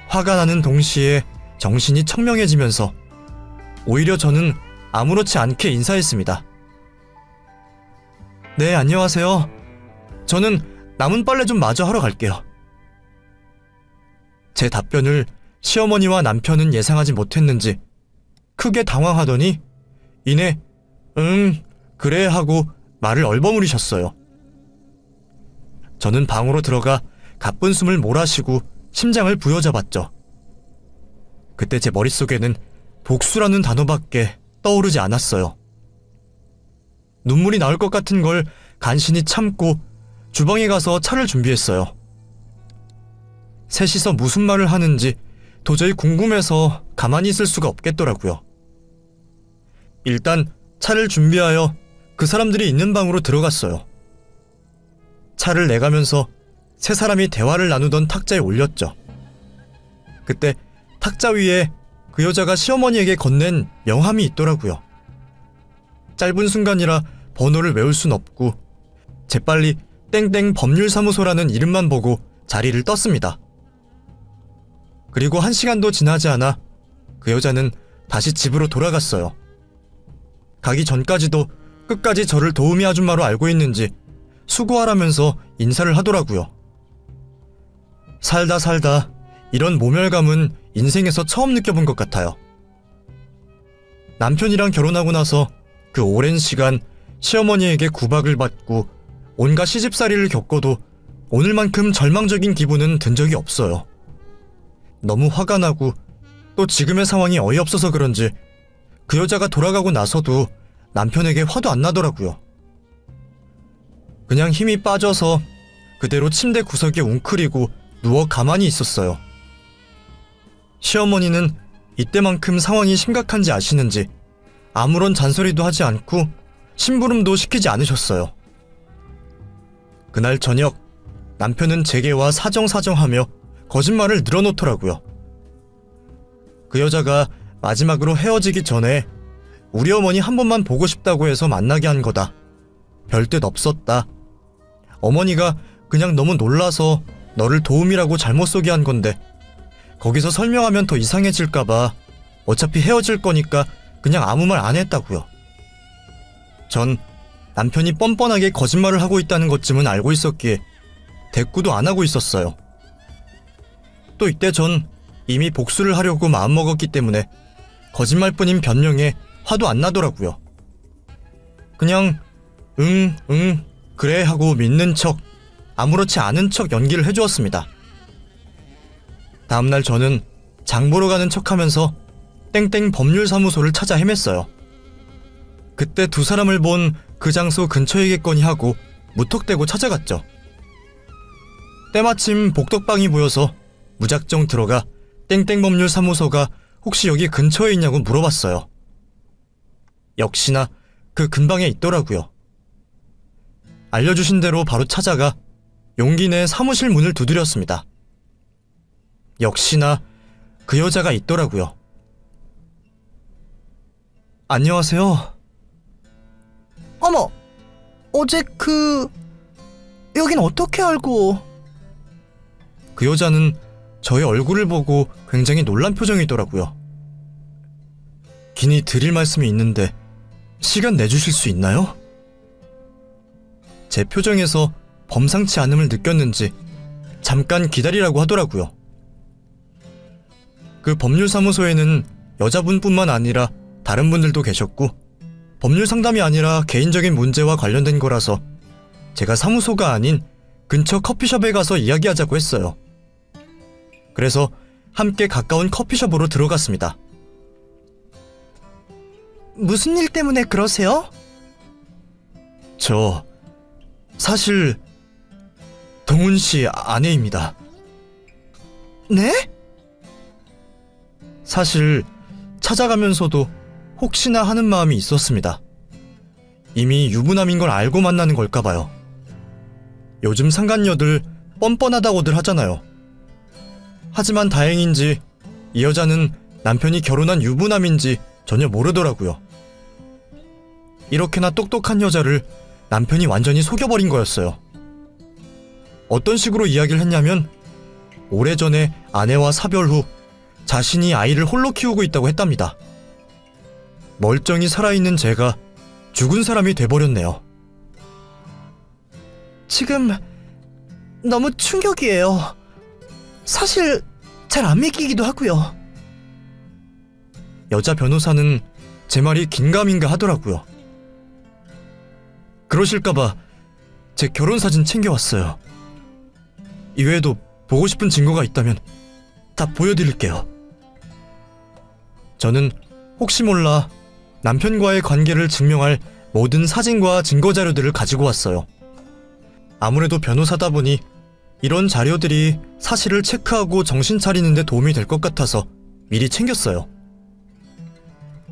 화가 나는 동시에 정신이 청명해지면서 오히려 저는 아무렇지 않게 인사했습니다. 네, 안녕하세요. 저는 남은 빨래 좀 마저 하러 갈게요. 제 답변을 시어머니와 남편은 예상하지 못했는지 크게 당황하더니 이내 그래 하고 말을 얼버무리셨어요. 저는 방으로 들어가 가쁜 숨을 몰아쉬고 심장을 부여잡았죠. 그때 제 머릿속에는 복수라는 단어밖에 떠오르지 않았어요. 눈물이 나올 것 같은 걸 간신히 참고 주방에 가서 차를 준비했어요. 셋이서 무슨 말을 하는지 도저히 궁금해서 가만히 있을 수가 없겠더라고요. 일단 차를 준비하여 그 사람들이 있는 방으로 들어갔어요. 차를 내가면서 세 사람이 대화를 나누던 탁자에 올렸죠. 그때 탁자 위에 그 여자가 시어머니에게 건넨 명함이 있더라고요. 짧은 순간이라 번호를 외울 순 없고 재빨리 땡땡 법률사무소라는 이름만 보고 자리를 떴습니다. 그리고 1시간도 지나지 않아 그 여자는 다시 집으로 돌아갔어요. 가기 전까지도 끝까지 저를 도우미 아줌마로 알고 있는지 수고하라면서 인사를 하더라고요. 살다 이런 모멸감은 인생에서 처음 느껴본 것 같아요. 남편이랑 결혼하고 나서 그 오랜 시간 시어머니에게 구박을 받고 온갖 시집살이를 겪어도 오늘만큼 절망적인 기분은 든 적이 없어요. 너무 화가 나고 또 지금의 상황이 어이없어서 그런지 그 여자가 돌아가고 나서도 남편에게 화도 안 나더라고요. 그냥 힘이 빠져서 그대로 침대 구석에 웅크리고 누워 가만히 있었어요. 시어머니는 이때만큼 상황이 심각한지 아시는지 아무런 잔소리도 하지 않고 심부름도 시키지 않으셨어요. 그날 저녁 남편은 제게와 사정하며 거짓말을 늘어놓더라고요. 그 여자가 마지막으로 헤어지기 전에 우리 어머니 한 번만 보고 싶다고 해서 만나게 한 거다. 별뜻 없었다. 어머니가 그냥 너무 놀라서 너를 도움이라고 잘못 쏘게 한 건데 거기서 설명하면 더 이상해질까봐 어차피 헤어질 거니까 그냥 아무 말 안 했다고요. 전 남편이 뻔뻔하게 거짓말을 하고 있다는 것쯤은 알고 있었기에 대꾸도 안 하고 있었어요. 또 이때 전 이미 복수를 하려고 마음먹었기 때문에 거짓말뿐인 변명에 화도 안 나더라고요. 그냥 그래 하고 믿는 척 아무렇지 않은 척 연기를 해주었습니다. 다음날 저는 장 보러 가는 척하면서 땡땡 법률사무소를 찾아 헤맸어요. 그때 두 사람을 본 그 장소 근처이겠거니 하고 무턱대고 찾아갔죠. 때마침 복덕방이 보여서 무작정 들어가 땡땡 법률사무소가 혹시 여기 근처에 있냐고 물어봤어요. 역시나 그 근방에 있더라고요. 알려주신 대로 바로 찾아가 용기 내 사무실 문을 두드렸습니다. 역시나 그 여자가 있더라고요. 안녕하세요. 어머, 어제 여긴 어떻게 알고? 그 여자는 저의 얼굴을 보고 굉장히 놀란 표정이더라고요. 긴히 드릴 말씀이 있는데 시간 내주실 수 있나요? 제 표정에서 범상치 않음을 느꼈는지 잠깐 기다리라고 하더라고요. 그 법률사무소에는 여자분뿐만 아니라 다른 분들도 계셨고, 법률 상담이 아니라 개인적인 문제와 관련된 거라서 제가 사무소가 아닌 근처 커피숍에 가서 이야기하자고 했어요. 그래서 함께 가까운 커피숍으로 들어갔습니다. 무슨 일 때문에 그러세요? 저 사실 동훈 씨 아내입니다. 네? 사실 찾아가면서도 혹시나 하는 마음이 있었습니다. 이미 유부남인 걸 알고 만나는 걸까봐요. 요즘 상간녀들 뻔뻔하다고들 하잖아요. 하지만 다행인지 이 여자는 남편이 결혼한 유부남인지 전혀 모르더라고요. 이렇게나 똑똑한 여자를 남편이 완전히 속여버린 거였어요. 어떤 식으로 이야기를 했냐면 오래전에 아내와 사별 후 자신이 아이를 홀로 키우고 있다고 했답니다. 멀쩡히 살아있는 제가 죽은 사람이 돼버렸네요. 지금 너무 충격이에요. 사실 잘 안 믿기기도 하고요. 여자 변호사는 제 말이 긴가민가 하더라고요. 그러실까봐 제 결혼사진 챙겨왔어요. 이외에도 보고 싶은 증거가 있다면 다 보여드릴게요. 저는 혹시 몰라 남편과의 관계를 증명할 모든 사진과 증거자료들을 가지고 왔어요. 아무래도 변호사다 보니 이런 자료들이 사실을 체크하고 정신 차리는 데 도움이 될 것 같아서 미리 챙겼어요.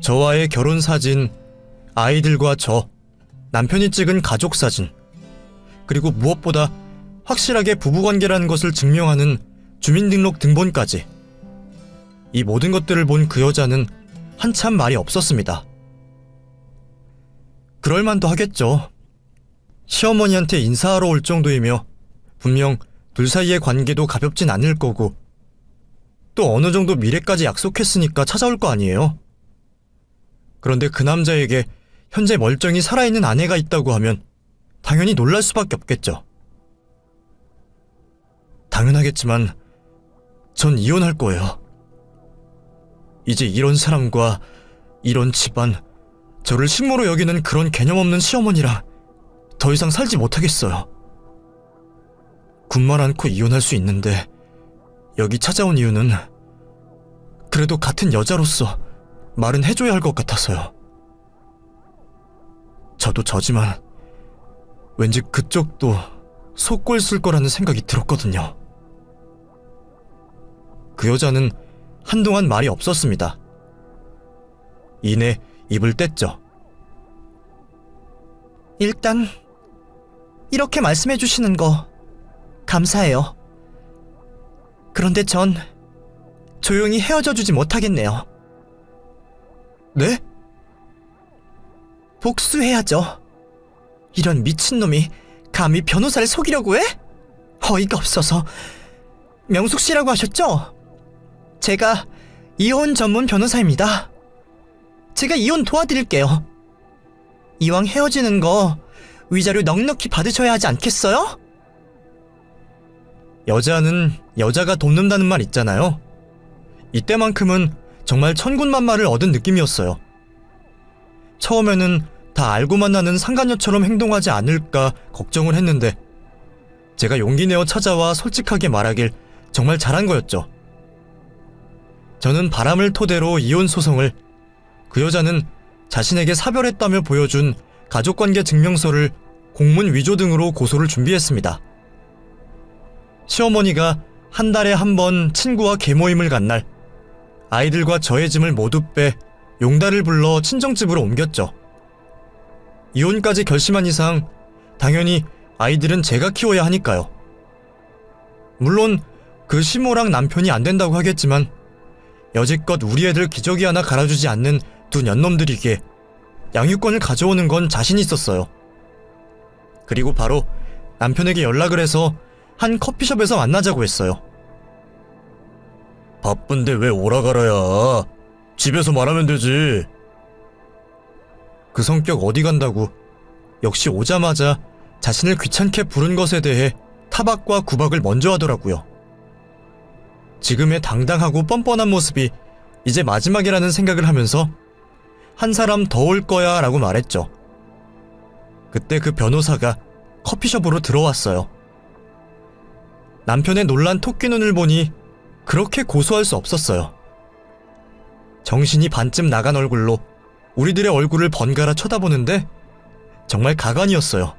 저와의 결혼 사진, 아이들과 저, 남편이 찍은 가족 사진, 그리고 무엇보다 확실하게 부부관계라는 것을 증명하는 주민등록 등본까지. 이 모든 것들을 본 그 여자는 한참 말이 없었습니다. 그럴만도 하겠죠. 시어머니한테 인사하러 올 정도이며 분명 둘 사이의 관계도 가볍진 않을 거고 또 어느 정도 미래까지 약속했으니까 찾아올 거 아니에요. 그런데 그 남자에게 현재 멀쩡히 살아있는 아내가 있다고 하면 당연히 놀랄 수밖에 없겠죠. 당연하겠지만 전 이혼할 거예요. 이제 이런 사람과 이런 집안, 저를 식모로 여기는 그런 개념 없는 시어머니랑 더 이상 살지 못하겠어요. 군말 않고 이혼할 수 있는데 여기 찾아온 이유는 그래도 같은 여자로서 말은 해줘야 할 것 같아서요. 저도 저지만 왠지 그쪽도 속골 쓸 거라는 생각이 들었거든요. 그 여자는 한동안 말이 없었습니다. 이내 입을 뗐죠. 일단 이렇게 말씀해 주시는 거 감사해요. 그런데 전 조용히 헤어져 주지 못하겠네요. 네? 복수해야죠. 이런 미친놈이 감히 변호사를 속이려고 해? 어이가 없어서. 명숙 씨라고 하셨죠? 제가 이혼 전문 변호사입니다. 제가 이혼 도와드릴게요. 이왕 헤어지는 거 위자료 넉넉히 받으셔야 하지 않겠어요? 여자는 여자가 돕는다는 말 있잖아요. 이때만큼은 정말 천군만마를 얻은 느낌이었어요. 처음에는 다 알고 만나는 상간녀처럼 행동하지 않을까 걱정을 했는데 제가 용기 내어 찾아와 솔직하게 말하길 정말 잘한 거였죠. 저는 바람을 토대로 이혼 소송을, 그 여자는 자신에게 사별했다며 보여준 가족관계 증명서를 공문 위조 등으로 고소를 준비했습니다. 시어머니가 한 달에 한 번 친구와 개모임을 간 날 아이들과 저의 짐을 모두 빼 용달을 불러 친정집으로 옮겼죠. 이혼까지 결심한 이상 당연히 아이들은 제가 키워야 하니까요. 물론 그 시모랑 남편이 안 된다고 하겠지만 여지껏 우리 애들 기저귀 하나 갈아주지 않는 두 년놈들이기에 양육권을 가져오는 건 자신 있었어요. 그리고 바로 남편에게 연락을 해서 한 커피숍에서 만나자고 했어요. 바쁜데 왜 오라가라야. 집에서 말하면 되지. 그 성격 어디 간다고 역시 오자마자 자신을 귀찮게 부른 것에 대해 타박과 구박을 먼저 하더라고요. 지금의 당당하고 뻔뻔한 모습이 이제 마지막이라는 생각을 하면서 한 사람 더 올 거야 라고 말했죠. 그때 그 변호사가 커피숍으로 들어왔어요. 남편의 놀란 토끼 눈을 보니 그렇게 고소할 수 없었어요. 정신이 반쯤 나간 얼굴로 우리들의 얼굴을 번갈아 쳐다보는데 정말 가관이었어요.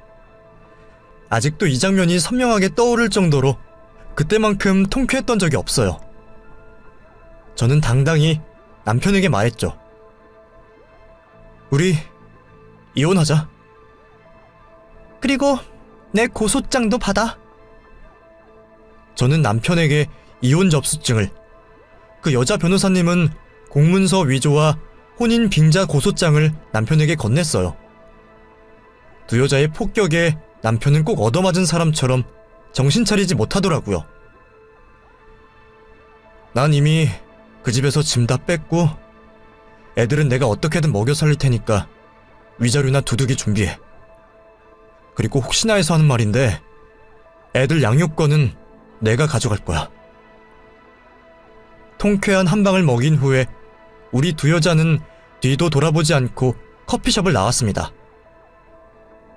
아직도 이 장면이 선명하게 떠오를 정도로 그때만큼 통쾌했던 적이 없어요. 저는 당당히 남편에게 말했죠. 우리 이혼하자. 그리고 내 고소장도 받아. 저는 남편에게 이혼 접수증을, 그 여자 변호사님은 공문서 위조와 혼인 빙자 고소장을 남편에게 건넸어요. 두 여자의 폭격에 남편은 꼭 얻어맞은 사람처럼 정신 차리지 못하더라고요. 난 이미 그 집에서 짐 다 뺐고 애들은 내가 어떻게든 먹여 살릴 테니까 위자료나 두둑이 준비해. 그리고 혹시나 해서 하는 말인데 애들 양육권은 내가 가져갈 거야. 통쾌한 한 방을 먹인 후에 우리 두 여자는 뒤도 돌아보지 않고 커피숍을 나왔습니다.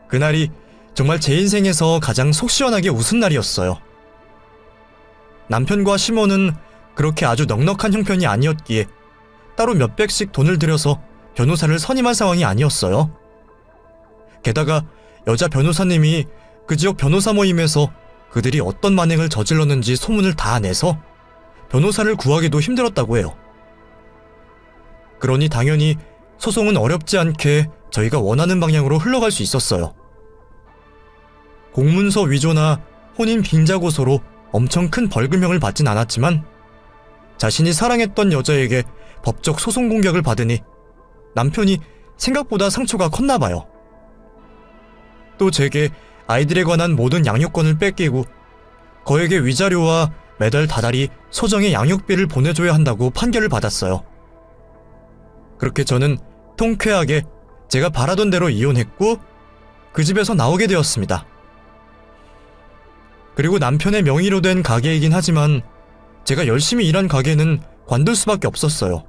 그날이 정말 제 인생에서 가장 속 시원하게 웃은 날이었어요. 남편과 시몬은 그렇게 아주 넉넉한 형편이 아니었기에 따로 몇백씩 돈을 들여서 변호사를 선임할 상황이 아니었어요. 게다가 여자 변호사님이 그 지역 변호사 모임에서 그들이 어떤 만행을 저질렀는지 소문을 다 내서 변호사를 구하기도 힘들었다고 해요. 그러니 당연히 소송은 어렵지 않게 저희가 원하는 방향으로 흘러갈 수 있었어요. 공문서 위조나 혼인 빙자 고소로 엄청 큰 벌금형을 받진 않았지만 자신이 사랑했던 여자에게 법적 소송 공격을 받으니 남편이 생각보다 상처가 컸나봐요. 또 제게 아이들에 관한 모든 양육권을 뺏기고 거액의 위자료와 매달 다달이 소정의 양육비를 보내줘야 한다고 판결을 받았어요. 그렇게 저는 통쾌하게 제가 바라던 대로 이혼했고 그 집에서 나오게 되었습니다. 그리고 남편의 명의로 된 가게이긴 하지만 제가 열심히 일한 가게는 관둘 수밖에 없었어요.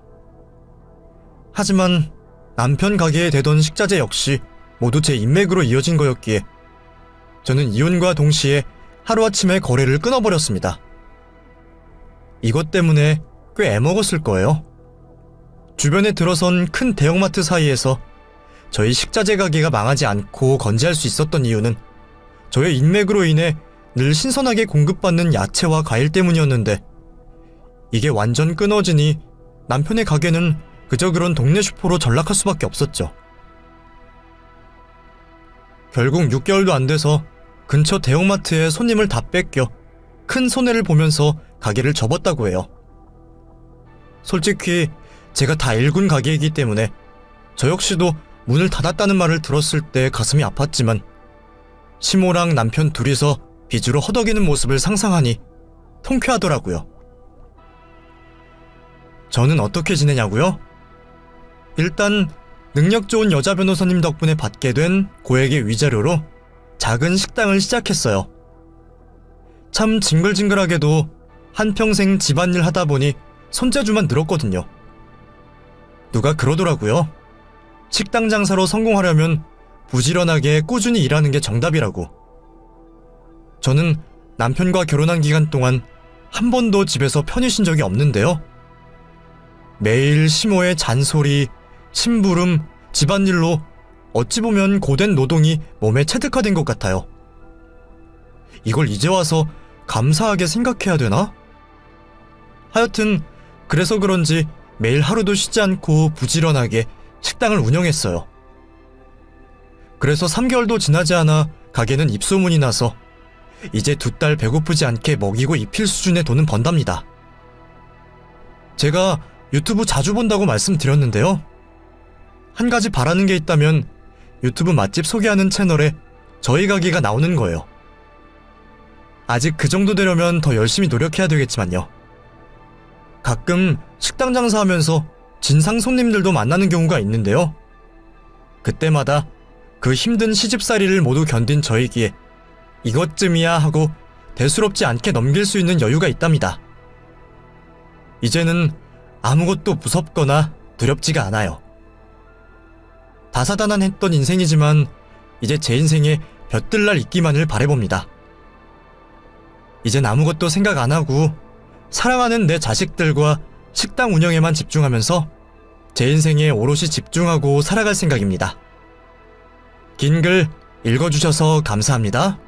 하지만 남편 가게에 대던 식자재 역시 모두 제 인맥으로 이어진 거였기에 저는 이혼과 동시에 하루아침에 거래를 끊어버렸습니다. 이것 때문에 꽤 애먹었을 거예요. 주변에 들어선 큰 대형마트 사이에서 저희 식자재 가게가 망하지 않고 건재할 수 있었던 이유는 저의 인맥으로 인해 늘 신선하게 공급받는 야채와 과일 때문이었는데 이게 완전 끊어지니 남편의 가게는 그저 그런 동네 슈퍼로 전락할 수밖에 없었죠. 결국 6개월도 안 돼서 근처 대형마트에 손님을 다 뺏겨 큰 손해를 보면서 가게를 접었다고 해요. 솔직히 제가 다 일군 가게이기 때문에 저 역시도 문을 닫았다는 말을 들었을 때 가슴이 아팠지만 시모랑 남편 둘이서 빚으로 허덕이는 모습을 상상하니 통쾌하더라고요. 저는 어떻게 지내냐고요? 일단 능력 좋은 여자 변호사님 덕분에 받게 된 고액의 위자료로 작은 식당을 시작했어요. 참 징글징글하게도 한평생 집안일 하다 보니 손재주만 늘었거든요. 누가 그러더라고요. 식당 장사로 성공하려면 부지런하게 꾸준히 일하는 게 정답이라고. 저는 남편과 결혼한 기간 동안 한 번도 집에서 편히 쉰 적이 없는데요. 매일 시모의 잔소리, 심부름, 집안일로 어찌 보면 고된 노동이 몸에 체득화된 것 같아요. 이걸 이제 와서 감사하게 생각해야 되나? 하여튼 그래서 그런지 매일 하루도 쉬지 않고 부지런하게 식당을 운영했어요. 그래서 3개월도 지나지 않아 가게는 입소문이 나서 이제 2딸 배고프지 않게 먹이고 입힐 수준의 돈은 번답니다. 제가 유튜브 자주 본다고 말씀드렸는데요. 한 가지 바라는 게 있다면 유튜브 맛집 소개하는 채널에 저희 가게가 나오는 거예요. 아직 그 정도 되려면 더 열심히 노력해야 되겠지만요. 가끔 식당 장사하면서 진상 손님들도 만나는 경우가 있는데요. 그때마다 그 힘든 시집살이를 모두 견딘 저에게 이것쯤이야 하고 대수롭지 않게 넘길 수 있는 여유가 있답니다. 이제는 아무것도 무섭거나 두렵지가 않아요. 다사다난했던 인생이지만 이제 제 인생에 볕들 날 있기만을 바라봅니다. 이젠 아무것도 생각 안 하고 사랑하는 내 자식들과 식당 운영에만 집중하면서 제 인생에 오롯이 집중하고 살아갈 생각입니다. 긴 글 읽어주셔서 감사합니다.